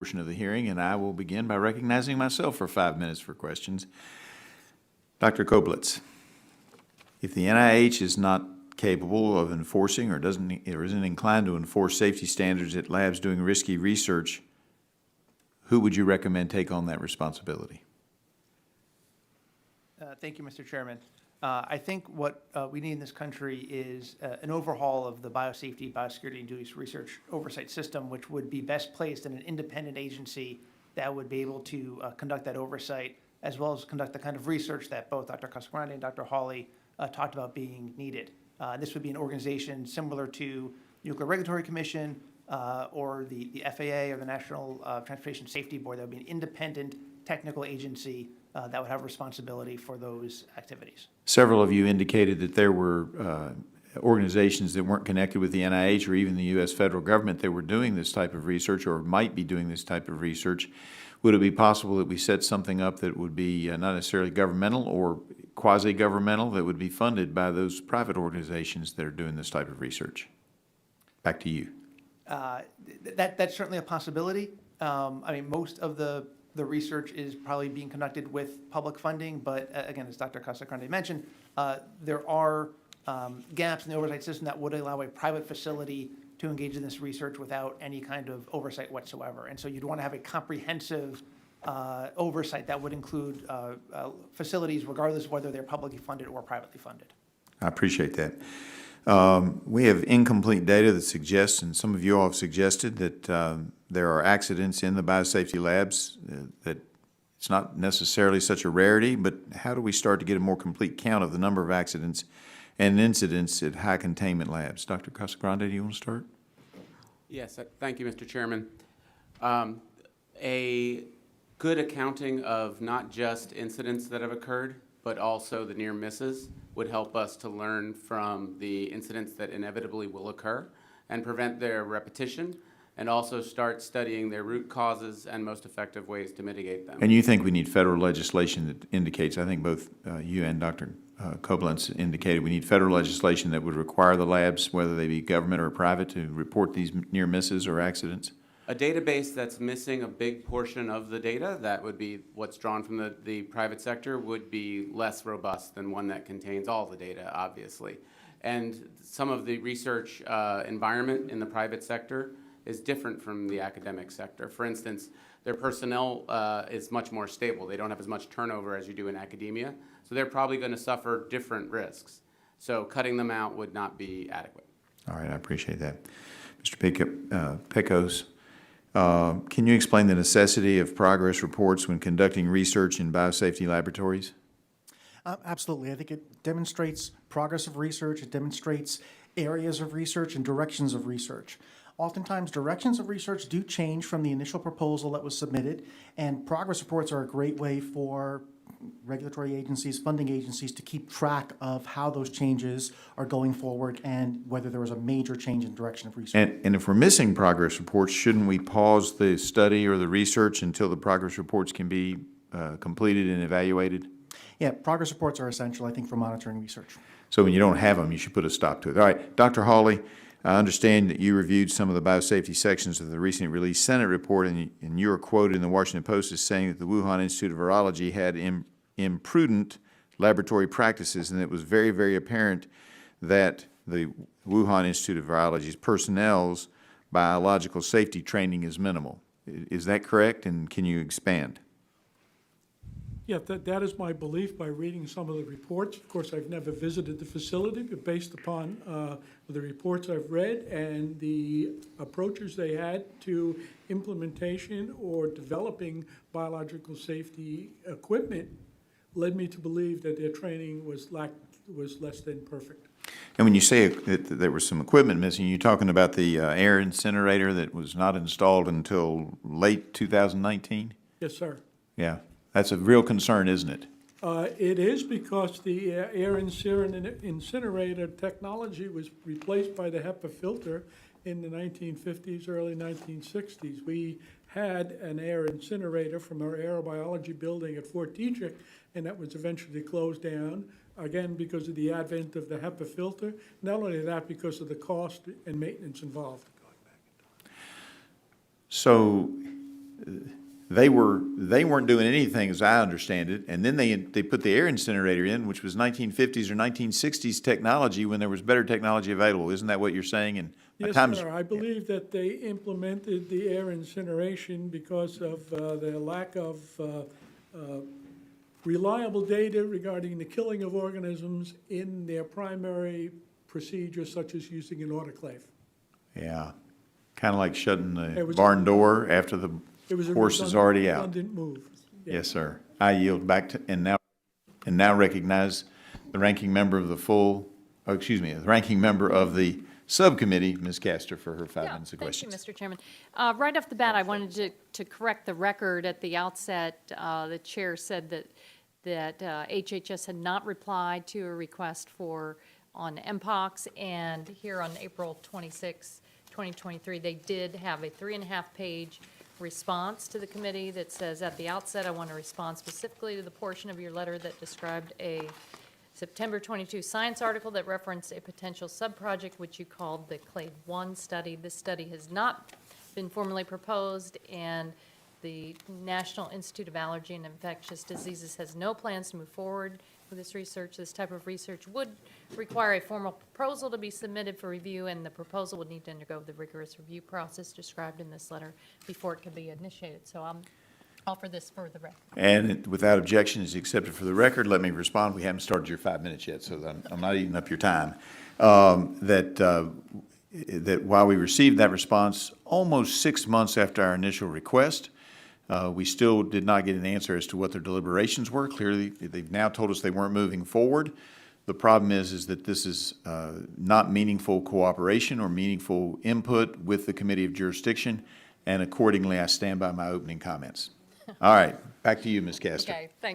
portion of the hearing, and I will begin by recognizing myself for 5 minutes for questions. Dr. Koblitz, if the NIH is not capable of enforcing or isn't inclined to enforce safety standards at labs doing risky research, who would you recommend take on that responsibility? Thank you, Mr. Chairman. I think what we need in this country is an overhaul of the biosafety, biosecurity, and duties research oversight system, which would be best placed in an independent agency that would be able to conduct that oversight, as well as conduct the kind of research that both Dr. Casagrande and Dr. Hawley talked about being needed. This would be an organization similar to Nuclear Regulatory Commission or the FAA or the National Transportation Safety Board. That would be an independent technical agency that would have responsibility for those activities. Several of you indicated that there were organizations that weren't connected with the NIH or even the U.S. federal government that were doing this type of research or might be doing this type of research. Would it be possible that we set something up that would be not necessarily governmental or quasi-governmental, that would be funded by those private organizations that are doing this type of research? Back to you. That's certainly a possibility. I mean, most of the research is probably being conducted with public funding, but again, as Dr. Casagrande mentioned, there are gaps in the oversight system that would allow a private facility to engage in this research without any kind of oversight whatsoever. And so you'd want to have a comprehensive oversight that would include facilities regardless of whether they're publicly funded or privately funded. I appreciate that. We have incomplete data that suggests, and some of you all have suggested, that there are accidents in the biosafety labs, that it's not necessarily such a rarity, but how do we start to get a more complete count of the number of accidents and incidents at high containment labs? Dr. Casagrande, do you want to start? Yes, thank you, Mr. Chairman. A good accounting of not just incidents that have occurred, but also the near misses would help us to learn from the incidents that inevitably will occur and prevent their repetition, and also start studying their root causes and most effective ways to mitigate them. And you think we need federal legislation that indicates, I think both you and Dr. Koblitz indicated, we need federal legislation that would require the labs, whether they be government or private, to report these near misses or accidents? A database that's missing a big portion of the data, that would be what's drawn from the private sector, would be less robust than one that contains all the data, obviously. And some of the research environment in the private sector is different from the academic sector. For instance, their personnel is much more stable. They don't have as much turnover as you do in academia, so they're probably going to suffer different risks. So cutting them out would not be adequate. All right, I appreciate that. Mr. Pecos, can you explain the necessity of progress reports when conducting research in biosafety laboratories? Absolutely. I think it demonstrates progress of research. It demonstrates areas of research and directions of research. Oftentimes, directions of research do change from the initial proposal that was submitted, and progress reports are a great way for regulatory agencies, funding agencies, to keep track of how those changes are going forward and whether there was a major change in direction of research. And if we're missing progress reports, shouldn't we pause the study or the research until the progress reports can be completed and evaluated? Yeah, progress reports are essential, I think, for monitoring research. So when you don't have them, you should put a stop to it. All right, Dr. Hawley, I understand that you reviewed some of the biosafety sections of the recently released Senate report, and you were quoted in the Washington Post as saying that the Wuhan Institute of Virology had imprudent laboratory practices, and it was very, very apparent that the Wuhan Institute of Virology's personnel's biological safety training is minimal. Is that correct, and can you expand? Yeah, that is my belief by reading some of the reports. Of course, I've never visited the facility, but based upon the reports I've read and the approaches they had to implementation or developing biological safety equipment led me to believe that their training was less than perfect. And when you say that there was some equipment missing, you're talking about the air incinerator that was not installed until late 2019? Yes, sir. Yeah. That's a real concern, isn't it? It is, because the air incinerator technology was replaced by the HEPA filter in the 1950s, early 1960s. We had an air incinerator from our aerobiology building at Fort Detrick, and that was eventually closed down, again, because of the advent of the HEPA filter. Not only that, because of the cost and maintenance involved. So they weren't doing anything, as I understand it, and then they put the air incinerator in, which was 1950s or 1960s technology when there was better technology available. Isn't that what you're saying? And at Yes, times, sir. I believe that they implemented the air incineration because of their lack of reliable data regarding the killing of organisms in their primary procedures, such as using an autoclave. yeah, kind of like shutting It the was- barn door after the It was a horse is already out. redundant move. Yeah. Yes, sir. I yield back to, and now recognize the ranking member of the ranking member of the subcommittee, Ms. Gaster, for her 5 minutes of questions. Thank you, Mr. Chairman. Right off the bat, I wanted to correct the record at the outset. The chair said that HHS had not replied to a request on MPOX, and here on April 26, 2023, they did have a 3.5-page response to the committee that says, at the outset, I want to respond specifically to the portion of your letter that described a September 22 science article that referenced a potential sub-project which you called the Clade 1 study. This study has not been formally proposed, and the National Institute of Allergy and Infectious Diseases has no plans to move forward with this research. This type of research would require a formal proposal to be submitted for review, and the proposal would need to undergo the rigorous review process described in this letter before it can be initiated. So I'm offer this for the record. And without objection, is accepted for the record. Let me respond. We haven't started your 5 minutes yet, so I'm not eating up your time. That while we received that response almost 6 months after our initial request, we still did not get an answer as to what their deliberations were. Clearly, they've now told us they weren't moving forward. The problem is that this is not meaningful cooperation or meaningful input with the Committee of Jurisdiction, and accordingly, I stand by my opening comments. All right, back to you, Ms. Gaster. Okay, thanks.